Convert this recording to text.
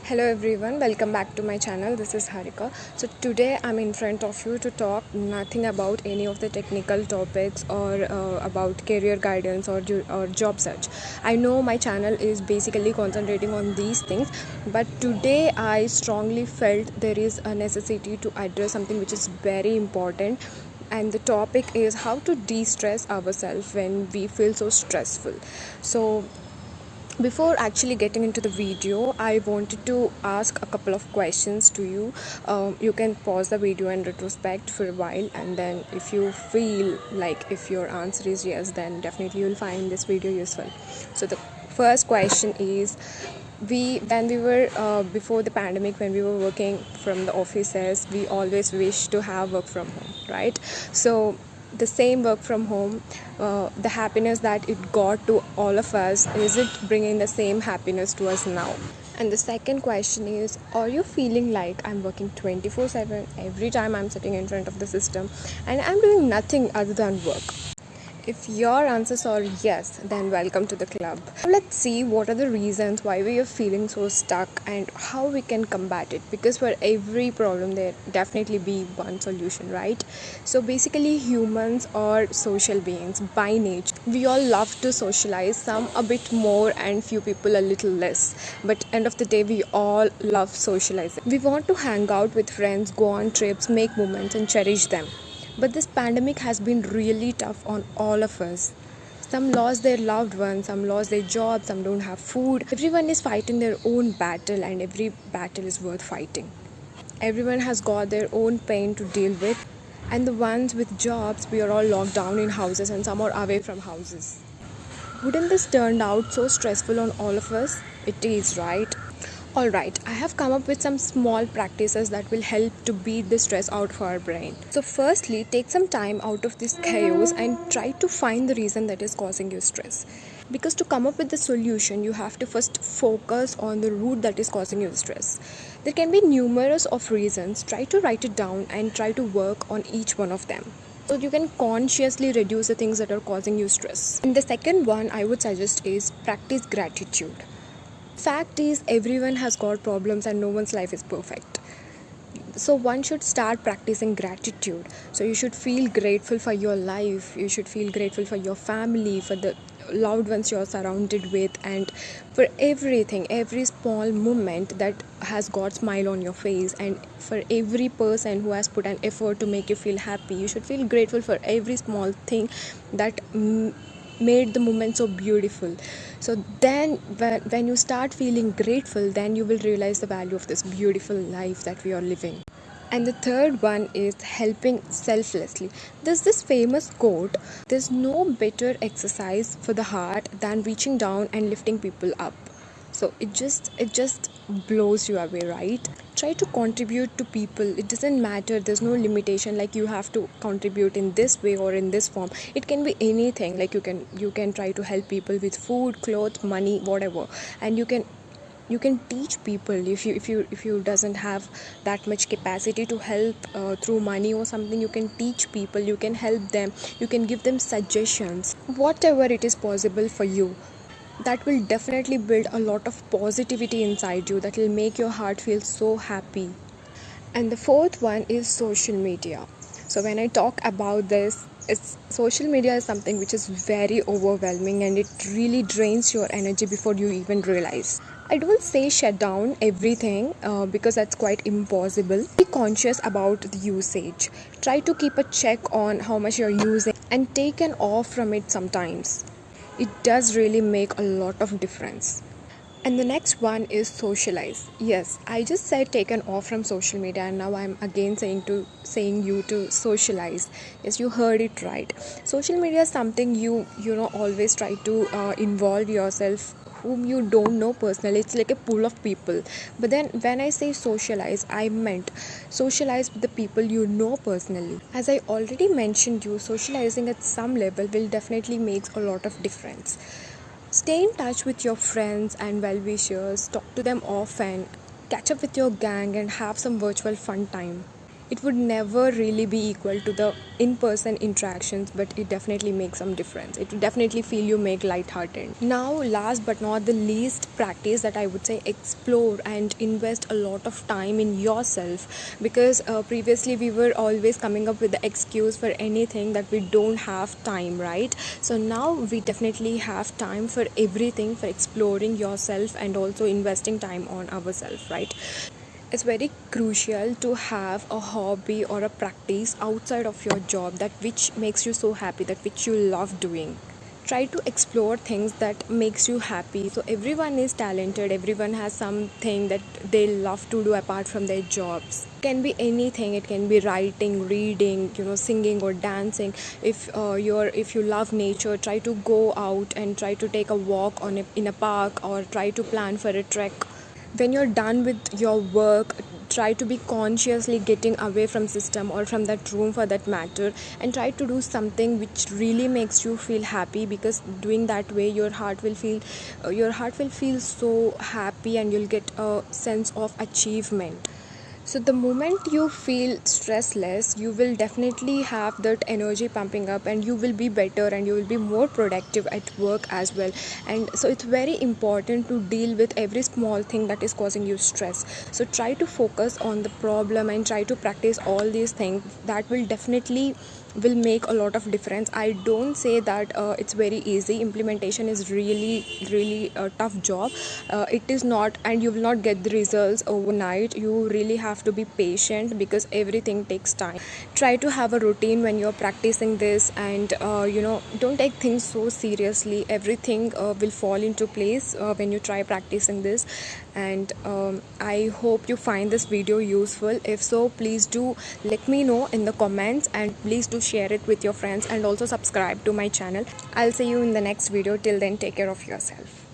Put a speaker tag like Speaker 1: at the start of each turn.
Speaker 1: Hello everyone, welcome back to my channel. This is Harika. So today I'm in front of you to talk nothing about any of the technical topics or about career guidance or job search. I know my channel is basically concentrating on these things, but today I strongly felt there is a necessity to address something which is very important, and the topic is how to de-stress ourselves when we feel so stressful. So before actually getting into the video, I wanted to ask a couple of questions to you. You can pause the video and retrospect for a while, and then if you feel like if your answer is yes, then definitely you'll find this video useful. So the first question is, when we were before the pandemic, when we were working from the offices, we always wish to have work from home, right? So the same work from home, the happiness that it got to all of us, is it bringing the same happiness to us now? And the second question is, are you feeling like I'm working 24/7 every time I'm sitting in front of the system and I'm doing nothing other than work? If your answers are yes, then welcome to the club. Now let's see what are the reasons why we are feeling so stuck and how we can combat it, because for every problem there definitely be one solution, right? So basically humans are social beings by nature. We all love to socialize, some a bit more and few people a little less, but end of the day we all love socializing. We want to hang out with friends, go on trips, make moments and cherish them. But this pandemic has been really tough on all of us. Some lost their loved ones, some lost their jobs, some don't have food. Everyone is fighting their own battle, and every battle is worth fighting. Everyone has got their own pain to deal with, and the ones with jobs, we are all locked down in houses and some are away from houses. Wouldn't this turn out so stressful on all of us? It is, right? Alright, I have come up with some small practices that will help to beat the stress out of our brain. So, firstly, take some time out of this chaos and try to find the reason that is causing you stress. Because to come up with the solution, you have to first focus on the root that is causing you stress. There can be numerous of reasons. Try to write it down and try to work on each one of them, so you can consciously reduce the things that are causing you stress. And the second one I would suggest is practice gratitude. Fact is, everyone has got problems and no one's life is perfect. So one should start practicing gratitude. So you should feel grateful for your life, you should feel grateful for your family, for the loved ones you're surrounded with, and for everything, every small moment that has got smile on your face, and for every person who has put an effort to make you feel happy. You should feel grateful for every small thing that made the moment so beautiful. So then when you start feeling grateful, then you will realize the value of this beautiful life that we are living. And the third one is helping selflessly. There's this famous quote, there's no better exercise for the heart than reaching down and lifting people up. So it just blows you away, right? Try to contribute to people. It doesn't matter, there's no limitation like you have to contribute in this way or in this form. It can be anything, like you can try to help people with food, clothes, money, whatever. And you can teach people. If you doesn't have that much capacity to help through money or something, you can teach people, you can help them, you can give them suggestions, whatever it is possible for you. That will definitely build a lot of positivity inside you, that will make your heart feel so happy. And the fourth one is social media. So when I talk about this, it's social media is something which is very overwhelming and it really drains your energy before you even realize. I don't say shut down everything because that's quite impossible. Be conscious about the usage. Try to keep a check on how much you're using and take an off from it sometimes. It does really make a lot of difference. And the next one is socialize. Yes, I just said take an off from social media, and now I'm again saying you to socialize. Yes, you heard it right. Social media is something you always try to involve yourself whom you don't know personally. It's like a pool of people. But then when I say socialize, I meant socialize with the people you know personally. As I already mentioned you, socializing at some level will definitely make a lot of difference. Stay in touch with your friends and well-wishers, talk to them often, catch up with your gang and have some virtual fun time. it would never really be equal to the in-person interactions, but it definitely makes some difference. It would definitely feel you make lighthearted. Now, last but not the least, practice that I would say, explore and invest a lot of time in yourself, because previously we were always coming up with the excuse for anything that we don't have time, right? So now we definitely have time for everything, for exploring yourself and also investing time on ourselves, right? It's very crucial to have a hobby or a practice outside of your job, that which makes you so happy, that which you love doing. Try to explore things that makes you happy. So everyone is talented, everyone has something that they love to do apart from their jobs. It can be anything, it can be writing, reading, singing or dancing. If you love nature, try to go out and try to take a walk in a park, or try to plan for a trek. When you're done with your work, try to be consciously getting away from system or from that room for that matter, and try to do something which really makes you feel happy, because doing that way your heart will feel so happy, and you'll get a sense of achievement. So the moment you feel stressless, you will definitely have that energy pumping up, and you will be better and you will be more productive at work as well. And so it's very important to deal with every small thing that is causing you stress. So try to focus on the problem and try to practice all these things. That will make a lot of difference. I don't say that it's very easy. Implementation is really a tough job. It is not, and you will not get the results overnight. You really have to be patient, because everything takes time. Try to have a routine when you're practicing this, and don't take things so seriously. Everything will fall into place when you try practicing this. And I hope you find this video useful. If so, please do let me know in the comments, and please do share it with your friends, and also subscribe to my channel. I'll see you in the next video. Till then, take care of yourself.